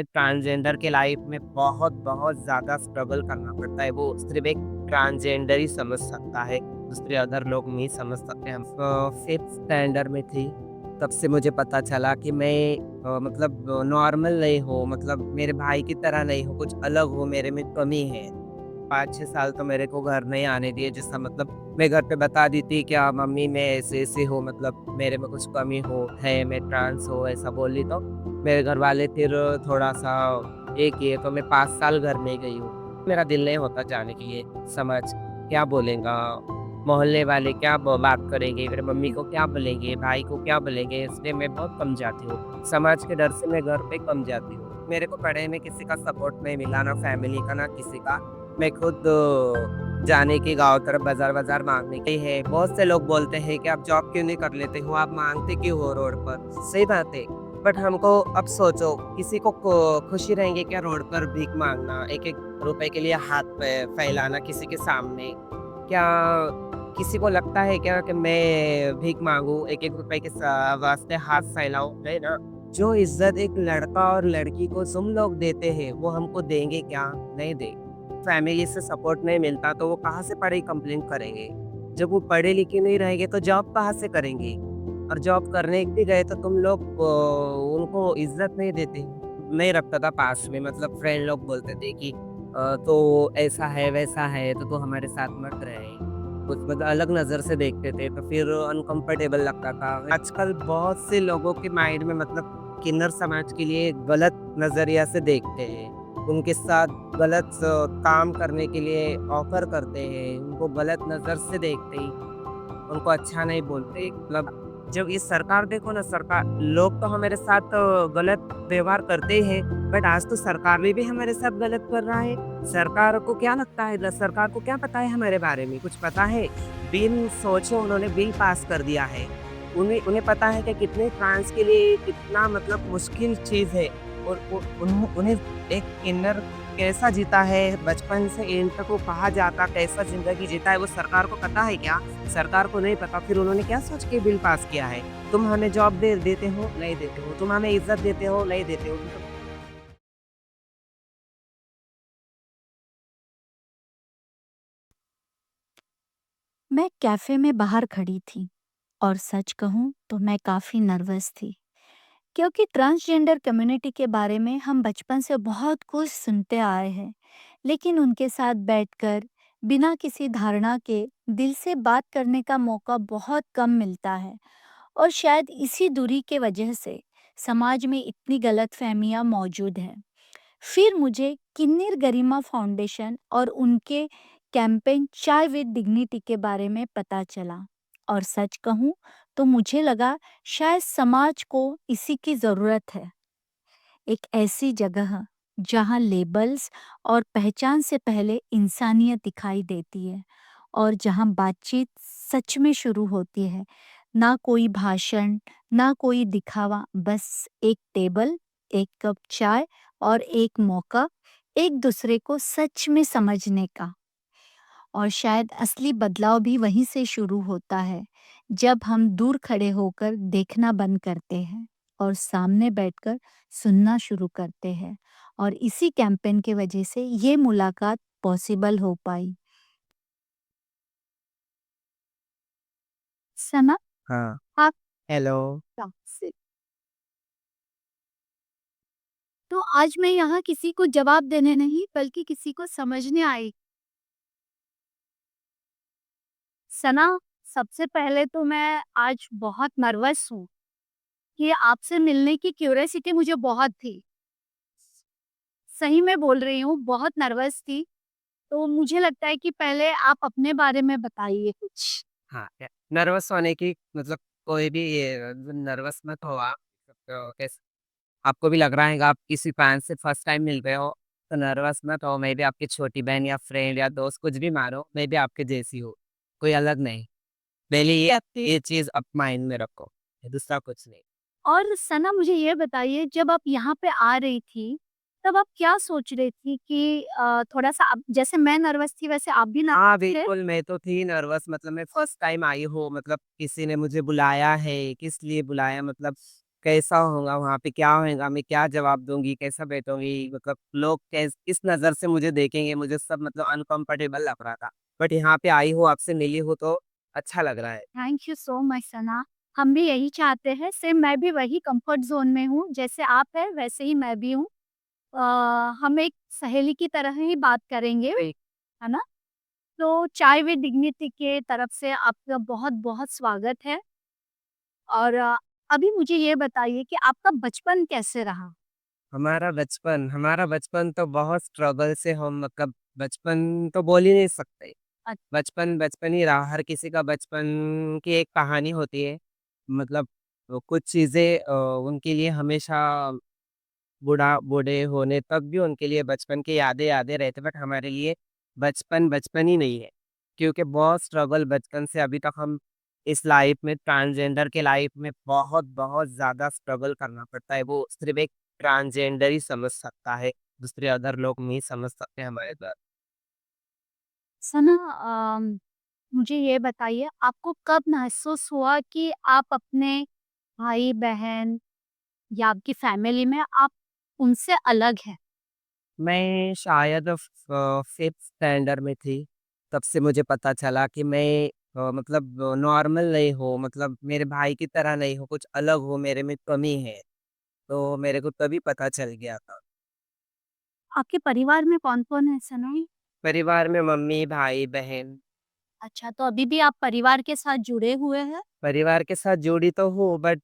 Transgender के life में बहुत ज़्यादा स्ट्रगल करना पड़ता है। वो सिर्फ़ एक ट्रांसजेंडर ही समझ सकता है, दूसरे अदर लोग नहीं समझ सकते। हम 5th स्टैंडर्ड में थी, तब से मुझे पता चला कि मैं मतलब नॉर्मल नहीं हूँ, मतलब मेरे भाई की तरह नहीं हूँ, कुछ अलग हूँ, मेरे में कमी है। 5-6 साल तो मेरे को घर नहीं आने दिए, जिसका मतलब मैं घर पे बता दी थी क्या मम्मी मैं ऐसे-ऐसे हूँ, मतलब मेरे में कुछ कमी है, मैं ट्रांस हूँ, ऐसा बोली तो मेरे घरवाले फिर थोड़ा-सा ये किए, तो मैं 5 साल घर नहीं गई हूँ। मेरा दिल नहीं होता जाने के लिए, समझ क्या बोलेगा, मोहल्ले वाले क्या बात करेंगे, मेरे मम्मी को क्या बोलेंगे, भाई को क्या बोलेंगे, इसलिए मैं बहुत कम जाती हूँ। समाज के डर से मैं घर पे कम जाती हूँ। मेरे को पढ़ाई में किसी का सपोर्ट नहीं मिला, ना फैमिली का, ना किसी का। मैं खुद जाने की गाँव तरफ बाज़ार-वाज़ार माँगने की है। बहुत से लोग बोलते हैं कि आप जॉब क्यों नहीं कर लेते हो, आप माँगते क्यों हो रोड पर? सही बात है, बट हमको अब सोचो किसी को खुशी रहेंगी क्या रोड पर भीख माँगना, 1-1 रुपए के लिए हाथ फैलाना किसी के सामने? क्या किसी को लगता है क्या कि मैं भीख माँगूँ, 1-1 रुपए के वास्ते हाथ फैलाऊँ? नहीं ना। जो इज़्ज़त एक लड़का और लड़की को तुम लोग देते हैं, वो हमको देंगे क्या? नहीं देंगे। फैमिली से सपोर्ट नहीं मिलता तो वो कहाँ से पढ़ाई कंप्लीट करेंगे? जब वो पढ़े लिखे नहीं रहेंगे तो जॉब कहाँ से करेंगे? और जॉब करने भी गए तो तुम लोग उनको इज़्ज़त नहीं देते। नहीं रखता था पास में, मतलब फ्रेंड लोग बोलते थे कि तो ऐसा है, वैसा है तो तू हमारे साथ मत रहे। कुछ मतलब अलग नज़र से देखते थे तो फिर अनकम्फर्टेबल लगता था। आजकल बहुत से लोगों के माइंड में मतलब किन्नर समाज के लिए गलत नज़रिया से देखते हैं। उनके साथ गलत काम करने के लिए ऑफ़र करते हैं, उनको गलत नज़र से देखते हैं, उनको अच्छा नहीं बोलते। मतलब जब ये सरकार देखो ना, सरकार लोग तो हमारे साथ गलत व्यवहार करते ही हैं, बट आज तो सरकार भी हमारे साथ गलत कर रहा है। सरकार को क्या लगता है, सरकार को क्या पता है हमारे बारे में? कुछ पता है? बिन सोचे उन्होंने बिल पास कर दिया है। उन्हें उन्हें पता है कि कितने ट्रांस के लिए कितना मतलब मुश्किल चीज़ है, और उन्हें एक किन्नर कैसा जीता है, बचपन से एंड तक वो कहाँ जाता, कैसा ज़िंदगी जीता है, वो सरकार को पता है क्या? सरकार को नहीं पता, फिर उन्होंने क्या सोच के बिल पास किया है? तुम हमें जॉब दे देते हो, नहीं देते हो। तुम हमें इज़्ज़त देते हो, नहीं देते हो। मैं कैफे में बाहर खड़ी थी और सच कहूं तो मैं काफी नर्वस थी क्योंकि ट्रांसजेंडर कम्युनिटी के बारे में हम बचपन से बहुत कुछ सुनते आए हैं, लेकिन उनके साथ बैठकर बिना किसी धारणा के दिल से बात करने का मौका बहुत कम मिलता है। और शायद इसी दूरी के वजह से समाज में इतनी गलतफहमियां मौजूद हैं। फिर मुझे किन्नर गरिमा फाउंडेशन और उनके कैंपेन चाय विद डिग्निटी के बारे में पता चला, और सच कहूँ तो मुझे लगा शायद समाज को इसी की ज़रूरत है। एक ऐसी जगह जहाँ लेबल्स और पहचान से पहले इंसानियत दिखाई देती है, और जहाँ बातचीत सच में शुरू होती है। ना कोई भाषण, ना कोई दिखावा, बस एक टेबल, एक कप चाय और एक मौका एक दूसरे को सच में समझने का। और शायद असली बदलाव भी वहीं से शुरू होता है, जब हम दूर खड़े होकर देखना बंद करते हैं और सामने बैठकर सुनना शुरू करते हैं। और इसी कैंपेन के वजह से ये मुलाकात पॉसिबल हो पाई। सना, हाँ, आप हेलो। कहाँ से? तो आज मैं यहाँ किसी को जवाब देने नहीं बल्कि किसी को समझने आई। सना, सबसे पहले तो मैं आज बहुत नर्वस हूँ कि आपसे मिलने की क्यूरियोसिटी मुझे बहुत थी। सही में बोल रही हूँ, बहुत नर्वस थी। तो मुझे लगता है कि पहले आप अपने बारे में बताइए कुछ। हाँ, नर्वस होने की मतलब कोई भी ये नर्वस मत हो आप। तो कैसे आपको भी लग रहा है कि आप किसी फैन से फर्स्ट टाइम मिल रहे हो, तो नर्वस मत हो। मैं भी आपकी छोटी बहन या फ्रेंड या दोस्त कुछ भी मानो, मैं भी आपके जैसी हूँ, कोई अलग नहीं। पहले ये चीज़ आप माइंड में रखो, दूसरा कुछ नहीं। और सना, मुझे ये बताइए, जब आप यहाँ पे आ रही थी, तब आप क्या सोच रही थी कि थोड़ा-सा आप जैसे मैं नर्वस थी वैसे आप भी हाँ, नर्वस थे? बिल्कुल, मैं तो थी नर्वस, मतलब मैं फर्स्ट टाइम आई हूँ, मतलब किसी ने मुझे बुलाया है, किस लिए बुलाया मतलब कैसा होगा वहाँ पे, क्या होएगा, मैं क्या जवाब दूँगी, कैसा बैठूँगी, मतलब लोग किस नज़र से मुझे देखेंगे, मुझे सब मतलब अनकम्फर्टेबल लग रहा था। बट यहाँ पे आई हूँ, आपसे मिली हूँ तो अच्छा लग रहा है। थैंक यू सो मच सना। हम भी यही चाहते हैं, सेम मैं भी वही कंफर्ट ज़ोन में हूँ, जैसे आप हैं वैसे ही मैं भी हूँ। अ, हम एक सहेली की तरह ही बात करेंगे, जी। है ना? तो चाय विद डिग्निटी के तरफ से आपका बहुत-बहुत स्वागत है और अभी मुझे ये बताइए कि आपका बचपन कैसे रहा? हमारा बचपन तो बहुत स्ट्रगल से हम मतलब बचपन तो बोल ही नहीं सकते। अ, बचपन, बचपन ही रहा, हर किसी का बचपन की एक कहानी होती है। मतलब कुछ चीज़ें उनके लिए हमेशा बूढ़े होने तक भी उनके लिए बचपन की यादें यादें रहते, बट हमारे लिए बचपन बचपन ही नहीं है। क्योंकि बहुत स्ट्रगल बचपन से अभी तक हम इस लाइफ में, ट्रांसजेंडर के लाइफ में बहुत बहुत ज़्यादा स्ट्रगल करना पड़ता है। वो सिर्फ़ एक ट्रांसजेंडर ही समझ सकता है, दूसरे अदर लोग नहीं समझ सकते हमारे दर्द। सना मुझे ये बताइए आपको कब महसूस हुआ कि आप अपने भाई-बहन या आपकी फैमिली में आप उनसे अलग हैं? मैं शायद 5th स्टैंडर्ड में थी, तब से मुझे पता चला कि मैं मतलब नॉर्मल नहीं हूँ, मतलब मेरे भाई की तरह नहीं हूँ, कुछ अलग हूँ, मेरे में कमी है। तो मेरे को तभी पता चल गया था। आपके परिवार में कौन-कौन है सना? परिवार में मम्मी, भाई, बहन। अच्छा, तो अभी भी आप परिवार के साथ जुड़े हुए हैं? परिवार के साथ जुड़ी तो हूँ, बट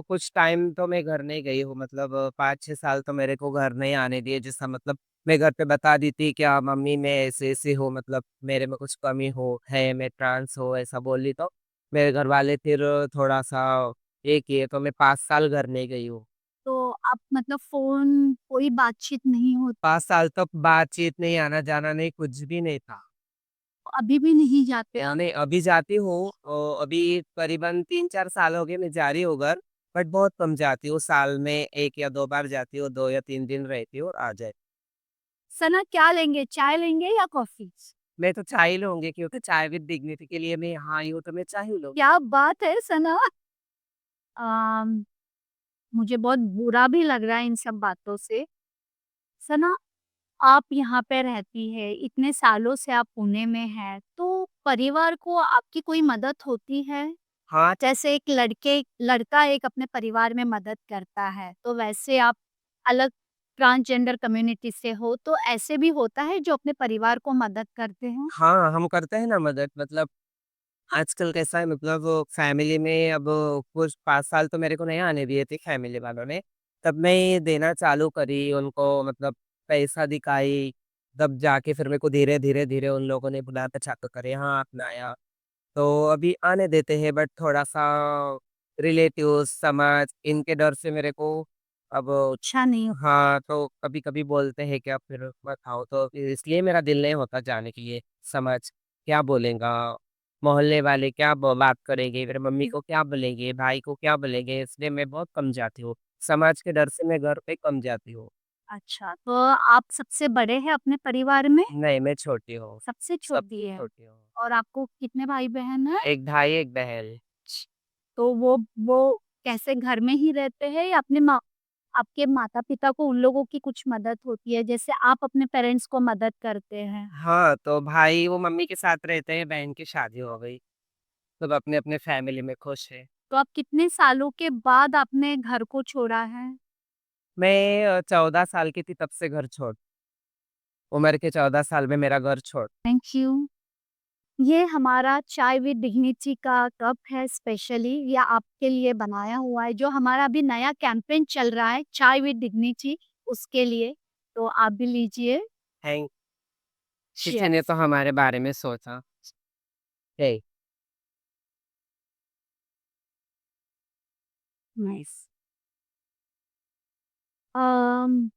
कुछ टाइम तो मैं घर नहीं गई हूँ, मतलब 5-6 साल तो मेरे को घर नहीं आने दिए, जिसका मतलब मैं घर पे बता दी थी क्या मम्मी मैं ऐसे-ऐसे हूँ, मतलब मेरे में कुछ कमी है, मैं ट्रांस हूँ, ऐसा बोली तो मेरे घरवाले फिर थोड़ा-सा ये किए, तो मैं 5 साल घर नहीं गई हूँ। तो आप मतलब फ़ोन कोई बातचीत नहीं होती, 5 साल तक बातचीत नहीं, आना-जाना नहीं, कुछ भी नहीं था। अभी भी नहीं जाते आप? नहीं, अभी जाती हूँ, अभी करीबन 3-4 साल हो गए मैं जा रही हूँ घर, बट बहुत कम जाती हूँ, साल में 1 या 2 बार जाती हूँ, 2 या 3 दिन रहती हूँ और आ जाए। सना क्या लेंगे, चाय लेंगे या कॉफ़ी? मैं तो चाय लूँगी, क्योंकि चाय विद डिग्निटी के लिए मैं यहाँ आई हूँ, तो मैं चाय ही लूँगी। क्या बात है सना! अम, मुझे बहुत बुरा भी लग रहा है इन सब बातों से। सना, आप यहाँ पे रहती है, इतने सालों से आप पुणे में हैं, तो परिवार को आपकी कोई मदद होती है? हाँ, जैसे एक लड़का एक अपने परिवार में मदद करता है, तो वैसे आप अलग ट्रांसजेंडर कम्युनिटी से हो, तो ऐसे भी होता है जो अपने परिवार को मदद करते हैं? हाँ, हम करते हैं ना मदद, मतलब आजकल कैसा है, मतलब फैमिली में अब कुछ 5 साल तो मेरे को नहीं आने दिए थे फैमिली वालों ने। तब मैं देना चालू करी उनको, मतलब पैसा दिखाई, तब जाके फिर मेरे को धीरे-धीरे उन लोगों ने बुलाना चालू करे, हाँ, अपनाया। तो अभी आने देते हैं, बट थोड़ा-सा रिलेटिव्स, समाज, इनके डर से मेरे को अब अच्छा नहीं हाँ, तो कभी-कभी बोलते हैं कि अब फिर मत आओ, तो फिर इसलिए मेरा दिल नहीं होता जाने के लिए। समाज क्या बोलेगा? मोहल्ले वाले क्या बात करेंगे? फिर मम्मी को क्या बोलेंगे? भाई को क्या बोलेंगे? इसलिए मैं बहुत कम जाती हूँ। समाज के डर से मैं घर पे कम जाती हूँ। अच्छा, तो आप सबसे बड़े हैं अपने परिवार में? नहीं, मैं छोटी हूँ, सबसे छोटी सबसे है छोटी हूँ। और आपको कितने भाई-बहन हैं? 1 भाई, 1 बहन। तो वो कैसे घर में ही रहते हैं या अपने माँ आपके माता-पिता को उन लोगों की कुछ मदद होती है, जैसे आप अपने पेरेंट्स को मदद करते हैं? हाँ, तो भाई वो मम्मी के साथ रहते हैं, बहन की शादी हो गई। सब अपने-अपने फैमिली में खुश हैं। तो आप कितने सालों के बाद आपने घर को छोड़ा है? मैं 14 साल की थी तब से घर छोड़, उम्र के 14 साल में मेरा घर छोड़। Thank you. ये हमारा चाय विद डिग्निटी का कप है स्पेशली, ये आपके लिए बनाया हुआ है, जो हमारा अभी नया कैंपेन चल रहा है चाय विद डिग्निटी उसके लिए, तो आप भी लीजिए। थैंक किसी ने चीयर्स। तो हमारे बारे में सोचा। हे नाइस। अम,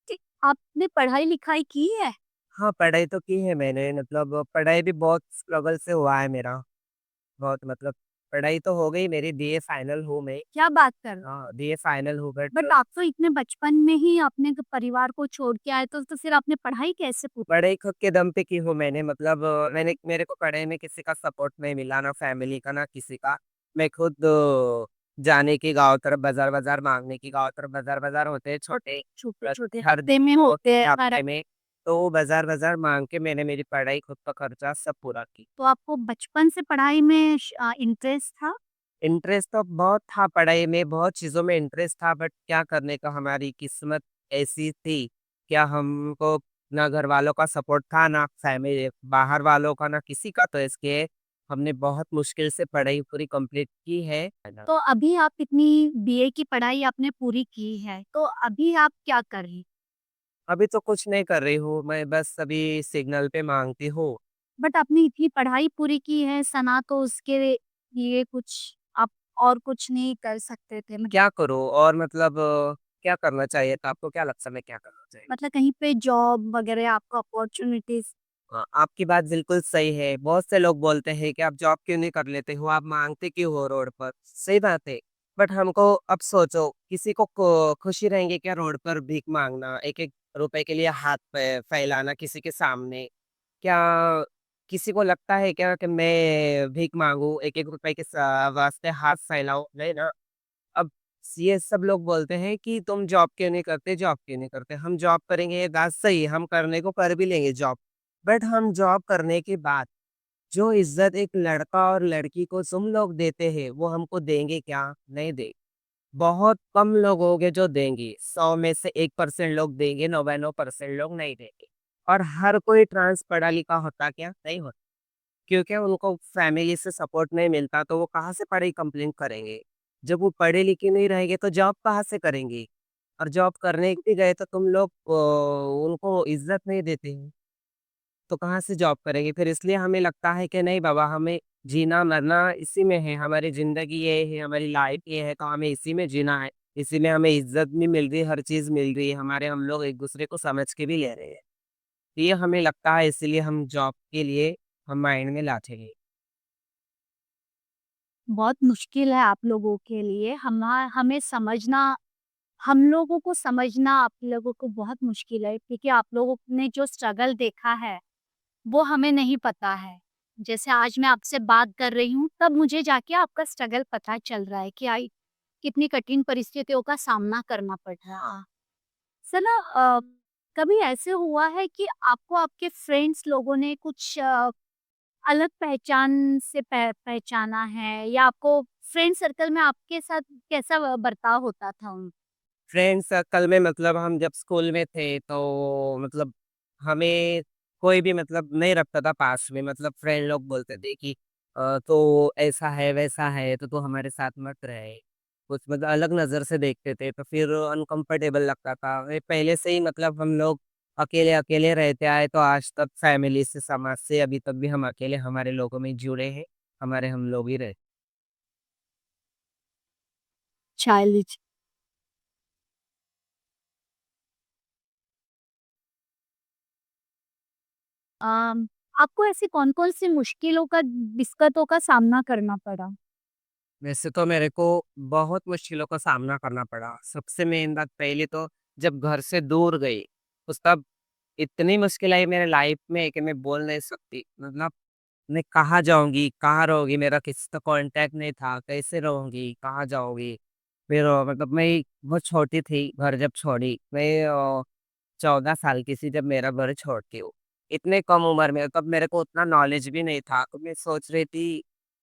ठीक आपने पढ़ाई-लिखाई की है? हाँ, पढ़ाई तो की है मैंने, मतलब पढ़ाई भी बहुत स्ट्रगल से हुआ है मेरा। बहुत मतलब पढ़ाई तो हो गई मेरी, बीए फाइनल हूँ मैं। क्या बात कर रहे हो? हाँ, बीए फाइनल हूँ, बट बट आप तो इतने बचपन में ही अपने परिवार को छोड़ के आए, तो फिर आपने पढ़ाई कैसे पूरी? पढ़ाई खुद के दम पे की हूँ मैंने, मतलब मेरे को पढ़ाई में किसी का सपोर्ट नहीं मिला, ना फैमिली का, ना किसी का। मैं खुद जाने की गाँव तरफ बाज़ार-वाज़ार माँगने की, गाँव तरफ बाज़ार-वाज़ार होते हैं छोटे, बस छोटे-छोटे हर हफ्ते में होते हैं हर हफ्ते में, तो वो बाज़ार-वाज़ार माँग के मैंने मेरी पढ़ाई खुद का खर्चा सब पूरा की। तो आपको बचपन से पढ़ाई में इंटरेस्ट था? इंटरेस्ट तो बहुत था पढ़ाई में, बहुत चीज़ों में इंटरेस्ट था बट क्या करने का हमारी किस्मत ऐसी थी, क्या हमको ना घरवालों का सपोर्ट था, ना फैमिली बाहर वालों का, ना किसी का तो इसलिए हमने बहुत मुश्किल से पढ़ाई पूरी कंप्लीट की है। तो अभी आप इतनी बीए की पढ़ाई आपने पूरी की है, तो अभी आप क्या कर रही? अभी तो कुछ नहीं कर रही हूँ, मैं बस अभी सिग्नल पे माँगती हूँ। बट आपने इतनी पढ़ाई पूरी की है, सना तो उसके लिए कुछ आप और कुछ नहीं कर सकते थे? क्या करूँ और मतलब क्या करना चाहिए था? आपको क्या लगता है मैं क्या करना चाहिए? मतलब कहीं पे जॉब वगैरह आपको अपॉर्च्युनिटीज़ हाँ, आपकी बात बिल्कुल सही है। बहुत से लोग बोलते हैं कि आप जॉब क्यों नहीं कर लेते हो? आप माँगते क्यों हो रोड पर? सही बात है। बट हमको अब सोचो किसी को खुशी रहेंगी क्या रोड पर भीख माँगना, 1-1 रुपए के लिए हाथ फैलाना किसी के सामने? क्या किसी को लगता है क्या कि मैं भीख माँगूँ, 1-1 रुपए के वास्ते हाथ फैलाऊँ? नहीं ना। अब ये सब लोग बोलते हैं कि तुम जॉब क्यों नहीं करते, जॉब क्यों नहीं करते? हम जॉब करेंगे ये बात सही है, हम करने को कर भी लेंगे जॉब। बट हम जॉब करने के बाद जो इज़्ज़त एक लड़का और लड़की को तुम लोग देते हैं, वो हमको देंगे क्या? नहीं देंगे। बहुत कम लोग होंगे जो देंगे। 100 में से 1% लोग देंगे, 99% लोग नहीं देंगे। और हर कोई ट्रांस पढ़ा लिखा होता क्या? नहीं होता। क्योंकि उनको फैमिली से सपोर्ट नहीं मिलता तो वो कहाँ से पढ़ाई कंप्लीट करेंगे? जब वो पढ़े लिखे नहीं रहेंगे तो जॉब कहाँ से करेंगे? और जॉब करने भी गए तो तुम लोग उनको इज़्ज़त नहीं देते हैं, तो कहाँ से जॉब करेंगे? फिर इसलिए हमें लगता है कि नहीं बाबा हमें जीना-मरना इसी में है, हमारी ज़िंदगी ये है, हमारी लाइफ़ ये है तो हमें इसी में जीना है। इसी में हमें इज़्ज़त भी मिल रही है, हर चीज़ मिल रही है, हमारे हम लोग एक-दूसरे को समझ के भी ले रहे हैं। तो ये हमें लगता है इसीलिए हम जॉब के लिए हम माइंड में लाते हैं। बहुत मुश्किल है आप लोगों के लिए। हमें समझना हम लोगों को समझना आप लोगों को बहुत मुश्किल है क्योंकि आप लोगों ने जो स्ट्रगल देखा है, वो हमें नहीं पता है। जैसे आज मैं आपसे बात कर रही हूँ, तब मुझे जाके आपका स्ट्रगल पता चल रहा है कि कितनी कठिन परिस्थितियों का सामना करना पड़ रहा है। सना कभी ऐसे हुआ है कि आपको आपके फ्रेंड्स लोगों ने कुछ अलग पहचान से पहचाना है या आपको फ्रेंड सर्कल में आपके साथ कैसा बर्ताव होता था फ्रेंड सर्कल में मतलब हम जब स्कूल में थे तो मतलब हमें कोई भी मतलब नहीं रखता था पास में मतलब फ्रेंड लोग बोलते थे कि तो ऐसा है वैसा है तो तू हमारे साथ मत रहे कुछ मतलब अलग नज़र से देखते थे तो फिर अनकंफर्टेबल लगता था पहले से ही मतलब हम लोग अकेले अकेले रहते आए तो आज तक फैमिली से समाज से अभी तक भी हम अकेले हमारे लोगों में जुड़े हैं हमारे हम लोग ही रहे चाइल्ड अम, आपको ऐसी कौन-कौन सी मुश्किलों का दिक्कतों का सामना करना पड़ा? वैसे तो मेरे को बहुत मुश्किलों का सामना करना पड़ा। सबसे मेन बात पहली तो जब घर से दूर गई, उस तब इतनी मुश्किल आई मेरे लाइफ में कि मैं बोल नहीं सकती। मतलब मैं कहाँ जाऊँगी, कहाँ रहूँगी, मेरा किसी से कॉन्टैक्ट नहीं था, कैसे रहूँगी, कहाँ जाऊँगी? फिर मतलब मैं बहुत छोटी थी, घर जब छोड़ी, मैं 14 साल की थी जब मेरा घर छोड़ती हूँ। इतने कम उम्र में तब मेरे को उतना नॉलेज भी नहीं था, तो मैं सोच रही थी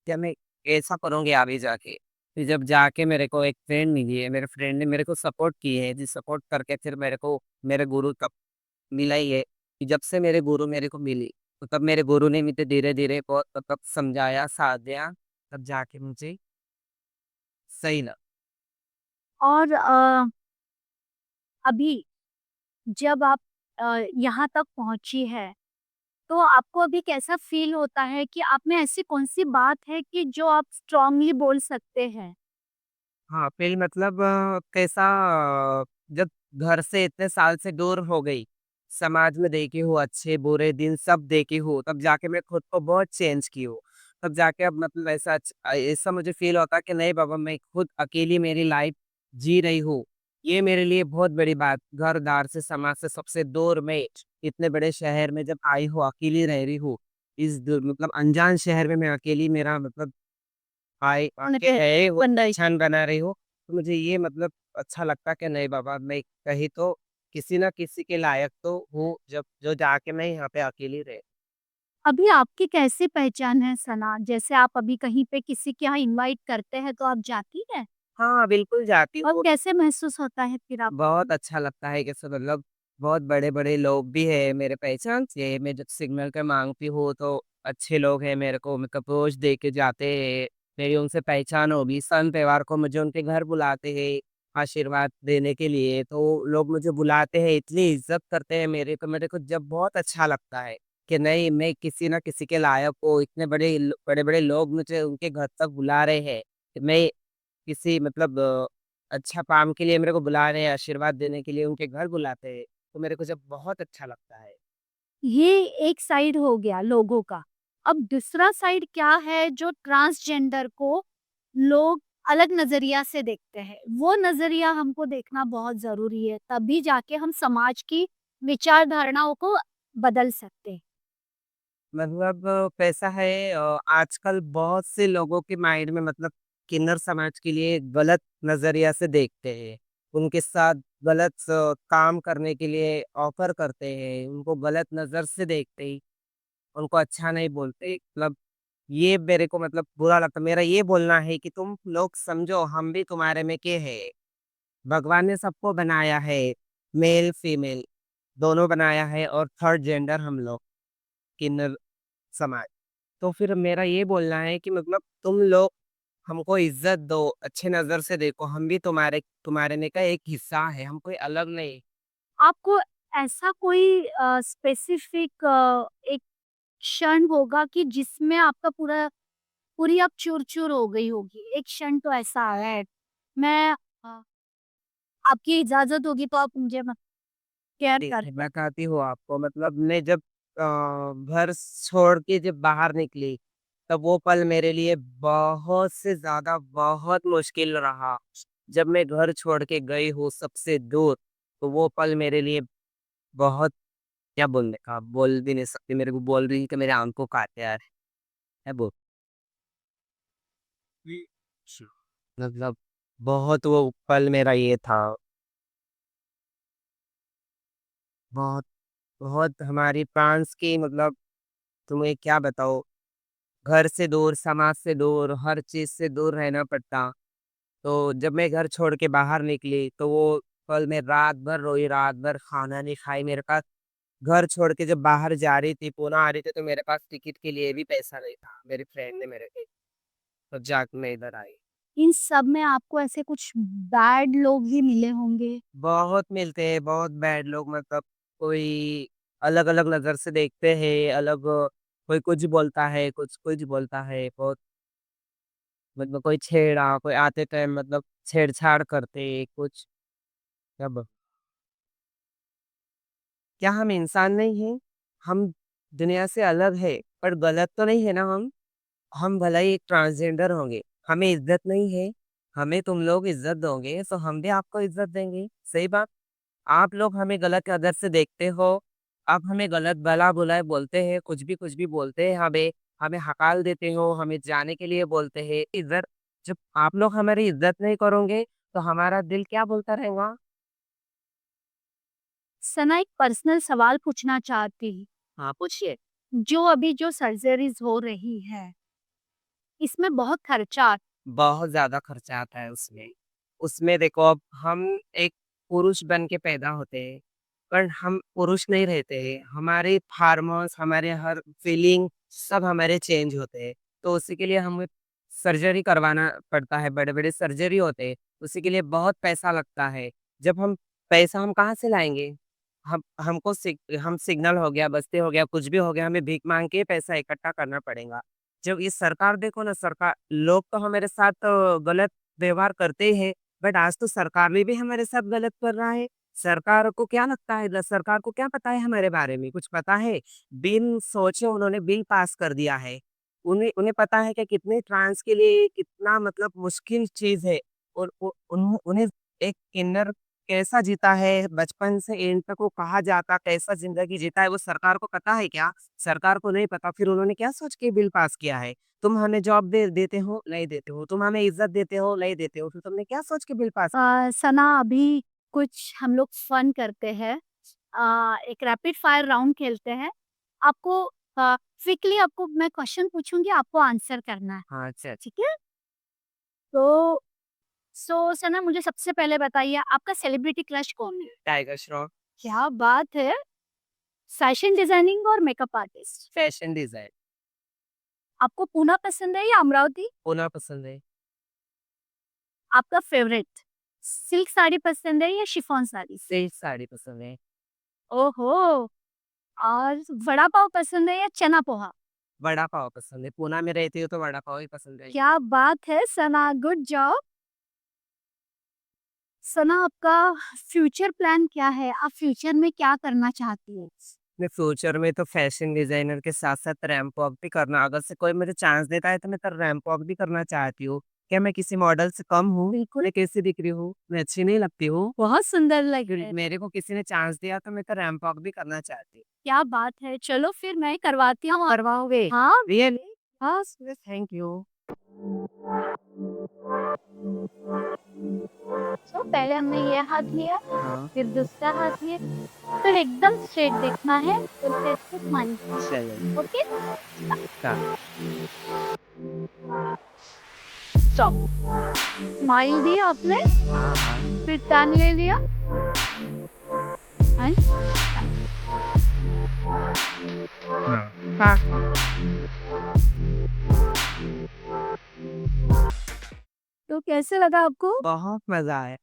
क्या मैं ऐसा करूँगी आगे जाके। फिर जब जाके मेरे को एक फ्रेंड मिली है, मेरे फ्रेंड ने मेरे को सपोर्ट की है, जी सपोर्ट करके फिर मेरे को मेरे गुरु तब मिला ही है, कि जब से मेरे गुरु मेरे को मिली, तो तब मेरे गुरु ने मुझे धीरे-धीरे बहुत तब समझाया, साथ दिया, तब जाके मुझे सही लगा। और अभी जब आप यहाँ तक पहुँची हैं, तो आपको अभी कैसा फ़ील होता है कि आप में ऐसी कौन-सी बात है कि जो आप स्ट्रॉन्गली बोल सकते हैं? हाँ, फिर मतलब कैसा जब घर से इतने साल से दूर हो गई, समाज में देखी हूँ अच्छे-बुरे दिन सब देखी हूँ, तब जाके मैं खुद को बहुत चेंज की हूँ। तब जाके अब मतलब ऐसा मुझे फ़ील होता है कि नहीं बाबा मैं खुद अकेली मेरी लाइफ़ जी रही हूँ। ये मेरे लिए बहुत बड़ी बात घर-दार से, समाज से सबसे दूर मैं इतने बड़े शहर में जब आई हूँ, अकेली रह रही हूँ। इस द मतलब अनजान शहर में मैं अकेली मेरा मतलब आके है वो पहचान बना रही हो, तो मुझे ये मतलब अच्छा लगता कि नहीं बाबा मैं कहीं तो किसी न किसी के लायक तो हूँ जब जो जाके मैं यहाँ पे अकेली रह अभी आपकी कैसी पहचान है सना? जैसे आप अभी कहीं पे किसी के यहाँ इनवाइट करते हैं तो आप जाती हैं? हाँ, बिल्कुल जाती और हूँ। कैसे महसूस होता है फिर बहुत आपको? अच्छा लगता है कैसे मतलब बहुत बड़े-बड़े लोग भी हैं मेरे पहचान से, मैं जब सिग्नल पे माँगती हूँ तो अच्छे लोग हैं मेरे को मतलब रोज़ दे के जाते हैं, मेरी उनसे पहचान होगी। सन त्योहार को मुझे उनके घर बुलाते हैं, आशीर्वाद देने के लिए, तो लोग मुझे बुलाते हैं, इतनी इज़्ज़त करते हैं मेरे को जब बहुत अच्छा लगता है, कि नहीं मैं किसी न किसी के लायक हूँ, इतने बड़े-बड़े लोग मुझे उनके घर तक बुला रहे हैं, कि मैं किसी मतलब अच्छा काम के लिए मेरे को बुला रहे हैं, आशीर्वाद देने के लिए उनके घर बुलाते हैं, तो मेरे को जब बहुत अच्छा लगता है। ये एक साइड हो गया लोगों का। अब दूसरा साइड क्या है जो ट्रांसजेंडर को लोग अलग नज़रिया से देखते हैं। वो नज़रिया हमको देखना बहुत ज़रूरी है, तभी जाके हम समाज की विचारधारणाओं को बदल सकते हैं। मतलब कैसा है आजकल बहुत से लोगों के माइंड में मतलब किन्नर समाज के लिए गलत नज़रिया से देखते हैं। उनके साथ गलत काम करने के लिए ऑफ़र करते हैं, उनको गलत नज़र से देखते हैं, उनको अच्छा नहीं बोलते मतलब ये मेरे को मतलब बुरा लगता है। मेरा ये बोलना है कि तुम लोग समझो हम भी तुम्हारे में के हैं। भगवान ने सबको बनाया है, मेल फीमेल दोनों बनाया है और थर्ड जेंडर हम लोग, किन्नर समाज। तो फिर मेरा ये बोलना है कि मतलब तुम लोग हमको इज़्ज़त दो, अच्छे नज़र से देखो, हम भी तुम्हारे में का एक हिस्सा है, हम कोई अलग नहीं। आपको ऐसा कोई स्पेसिफिक एक क्षण होगा कि जिसमें आपका पूरी आप चूर-चूर हो गई होगी। एक क्षण तो ऐसा आया है। मैं आपकी इजाज़त होगी तो आप मुझे केयर ठीक कर है, मैं बताती हूँ आपको मतलब मैं जब घर छोड़ के जब बाहर निकली, तब वो पल मेरे लिए बहुत से ज़्यादा बहुत मुश्किल रहा। जब मैं घर छोड़ के गई हूँ सबसे दूर, तो वो पल मेरे लिए बहुत क्या बोलने का, बोल भी नहीं सकती, मेरे को बोल रही कि मेरे आँखों काटे आ रहे हैं, वो मतलब बहुत वो पल मेरा ये था, बहुत बहुत हमारी फ्रांस की मतलब तुम्हें क्या बताऊँ घर से दूर, समाज से दूर, हर चीज़ से दूर रहना पड़ता। तो जब मैं घर छोड़ के बाहर निकली, तो वो पल मैं रात भर रोई, रात भर खाना नहीं खाई। मेरे पास घर छोड़ के जब बाहर जा रही थी, पुणे आ रही थी, तो मेरे पास टिकट के लिए भी पैसा नहीं था। मेरी फ्रेंड ने मेरे को तब जाके मैं इधर आई। इन सब में आपको ऐसे कुछ बैड लोग भी मिले होंगे। बहुत मिलते हैं, बहुत बैड लोग मतलब कोई अलग-अलग नज़र से देखते हैं, कोई कुछ बोलता है, कुछ कुछ बोलता है, बहुत मतलब कोई कोई आते टाइम मतलब छेड़छाड़ करते, कुछ सब क्या हम इंसान नहीं हैं? हम दुनिया से अलग है, पर गलत तो नहीं है ना हम? हम भला ही एक ट्रांसजेंडर होंगे, हमें इज़्ज़त नहीं है, हमें तुम लोग इज़्ज़त दोगे, तो हम भी आपको इज़्ज़त देंगे, सही बात। आप लोग हमें गलत नज़र से देखते हो, आप हमें गलत भला-बुरा बोलते हैं, कुछ भी बोलते हैं हमें, हमें हक़ाल देते हो, हमें जाने के लिए बोलते हैं। इज़्ज़त जब आप लोग हमारी इज़्ज़त नहीं करोगे, तो हमारा दिल क्या बोलता रहेगा? सना एक पर्सनल सवाल पूछना चाहती हूँ। हाँ, पूछिए। जो सर्जरीज़ हो रही है, इसमें बहुत खर्चा बहुत ज़्यादा खर्चा आता है उसमें। उसमें देखो अब हम एक पुरुष बन के पैदा होते हैं, पर हम पुरुष नहीं रहते हैं। हमारे हार्मोन्स, हमारे हर फीलिंग सब हमारे चेंज होते हैं। तो उसी के लिए हमें सर्जरी करवाना पड़ता है, बड़े-बड़े सर्जरी होते हैं, उसी के लिए बहुत पैसा लगता है। जब हम पैसा हम कहाँ से लाएँगे? हम सिग्नल हो गया, बस्ती हो गया, कुछ भी हो गया, हमें भीख माँग के पैसा इकट्ठा करना पड़ेगा। जब ये सरकार देखो ना सरकार लोग तो हमारे साथ गलत व्यवहार करते ही हैं, बट आज तो सरकार ने भी हमारे साथ गलत कर रहा है। सरकार को क्या लगता है सरकार को क्या पता है हमारे बारे में? कुछ पता है? बिन सोचे उन्होंने बिल पास कर दिया है। उन्हें उन्हें पता है कि कितने ट्रांस के लिए कितना मतलब मुश्किल चीज़ है और उ उन्हों उन्हें एक किन्नर कैसा जीता है, बचपन से एंड तक वो कहाँ जाता, कैसा ज़िंदगी जीता है, वो सरकार को पता है क्या? सरकार को नहीं पता, फिर उन्होंने क्या सोच के बिल पास किया है? तुम हमें जॉब देते हो, नहीं देते हो। तुम हमें इज़्ज़त देते हो, नहीं देते हो। फिर तुमने क्या सोच के बिल पास सना अभी कुछ हम लोग फन करते हैं। एक रैपिड फायर राउंड खेलते हैं। आपको क्विकली आपको मैं क्वेश्चन पूछूंगी, आपको आंसर करना है। हाँ, अच्छा, अच्छा। ठीक है? तो सना मुझे सबसे पहले बताइए आपका सेलिब्रिटी क्रश कौन है? टाइगर श्रॉफ, क्या बात है! फैशन डिजाइनिंग और मेकअप आर्टिस्ट। फैशन डिज़ाइन, आपको पूना पसंद है या अमरावती? होना पसंद है। आपका फेवरेट सिल्क साड़ी पसंद है या शिफॉन साड़ी? सिल्क साड़ी पसंद है। ओहो! और वड़ा पाव पसंद है या चना पोहा? वड़ा पाव पसंद है। पूना में रहती हो तो वड़ा पाव ही पसंद है। क्या बात है सना, गुड जॉब। सना आपका फ्यूचर प्लान क्या है? आप फ्यूचर में क्या करना चाहती हो? मैं फ्यूचर में तो फैशन डिज़ाइनर के साथ-साथ रैंप वॉक भी करना अगर से कोई मुझे चांस देता है तो मैं तो रैंप वॉक भी करना चाहती हूँ। क्या मैं किसी मॉडल से कम हूँ? बिल्कुल। मैं कैसी दिख रही हूँ? मैं अच्छी नहीं लगती हूँ? बहुत सुंदर लग फिर रहे हैं। मेरे को किसी ने चांस दिया तो मैं तो रैंप वॉक भी करना चाहती हूँ। क्या बात है! चलो फिर मैं करवाती हूँ। करवाओगे? हाँ, रियली? हाँ। Thank you. तो पहले हमने ये हाथ लिया, हाँ, फिर दूसरा हाथ लिया, फिर एकदम स्ट्रेट देखना है, फिर से स्माइल। चलिए। ओके? हाँ, स्टॉप। स्माइल दी आपने, हाँ, हाँ। फिर टर्न ले लिया। हैं? हाँ। हाँ। तो कैसे लगा आपको? बहुत मज़ा आया।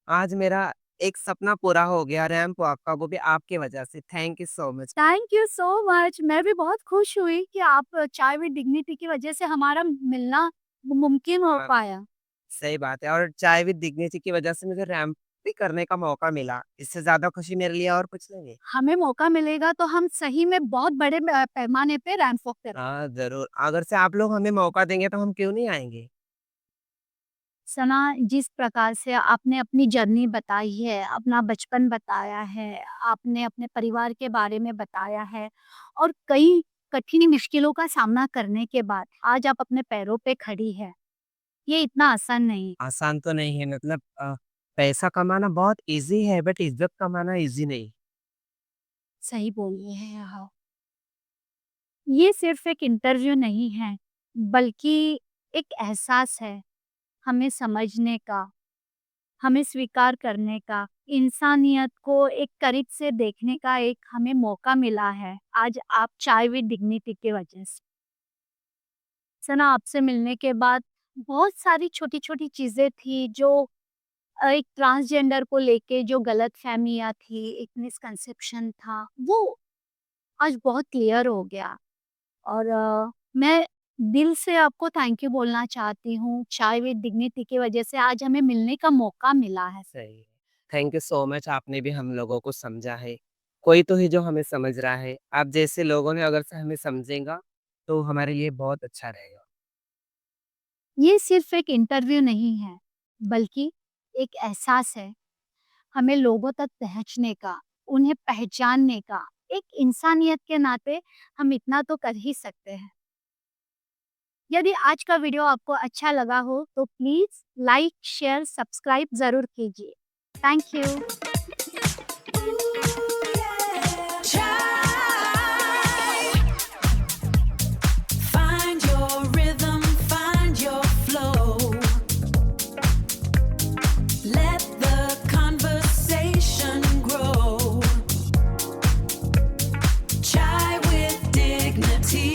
आज मेरा एक सपना पूरा हो गया रैंप वॉक का, वो भी आपकी वजह से। Thank you so much. Thank you so much. मैं भी बहुत खुश हुई कि आप चाय विद डिग्निटी की वजह से हमारा मिलना मुमकिन हो हाँ, पाया। सही बात है और चाय विद डिग्निटी की वजह से मुझे रैंप भी करने का मौका मिला। इससे ज़्यादा खुशी मेरे लिए और कुछ नहीं है। हमें मौका मिलेगा तो हम सही में बहुत बड़े पैमाने पे रैंप वॉक करें। हाँ, ज़रूर। अगर से आप लोग हमें मौका देंगे तो हम क्यों नहीं आएँगे? सना, जिस प्रकार से आपने अपनी जर्नी बताई है, अपना बचपन बताया है, आपने अपने परिवार के बारे में बताया है और कई कठिन मुश्किलों का सामना करने के बाद आज आप अपने पैरों पे खड़ी है, ये इतना आसान नहीं है। आसान तो नहीं है मतलब पैसा कमाना बहुत ईज़ी है बट इज़्ज़त कमाना ईज़ी नहीं। सही बोल रहे हैं आप। ये सिर्फ एक इंटरव्यू नहीं है, बल्कि एक एहसास है, हमें समझने का, हमें स्वीकार करने का, इंसानियत को एक करीब से देखने का एक हमें मौका मिला है, आज आप चाय विद डिग्निटी की वजह से। सना, आपसे मिलने के बाद बहुत सारी छोटी-छोटी चीज़ें थी जो एक ट्रांसजेंडर को लेके जो गलतफ़हमियाँ थी, एक मिसकंसेप्शन था, वो आज बहुत क्लियर हो गया। और मैं दिल से आपको थैंक यू बोलना चाहती हूँ। चाय विद डिग्निटी की वजह से आज हमें मिलने का मौका मिला है। सही है। थैंक यू सो मच आपने भी हम लोगों को समझा है। कोई तो ही जो हमें समझ रहा है। आप जैसे लोगों ने अगर से हमें समझेगा, तो हमारे लिए बहुत अच्छा रहेगा। ये सिर्फ एक इंटरव्यू नहीं है, बल्कि एक एहसास है, हमें लोगों तक पहुँचने का, उन्हें पहचानने का। एक इंसानियत के नाते हम इतना तो कर ही सकते हैं। यदि आज का वीडियो आपको अच्छा लगा हो, तो प्लीज़ लाइक, शेयर, सब्सक्राइब ज़रूर कीजिए। Thank you. Find your rhythm, find your flow. Let the conversation grow. Chai with dignity.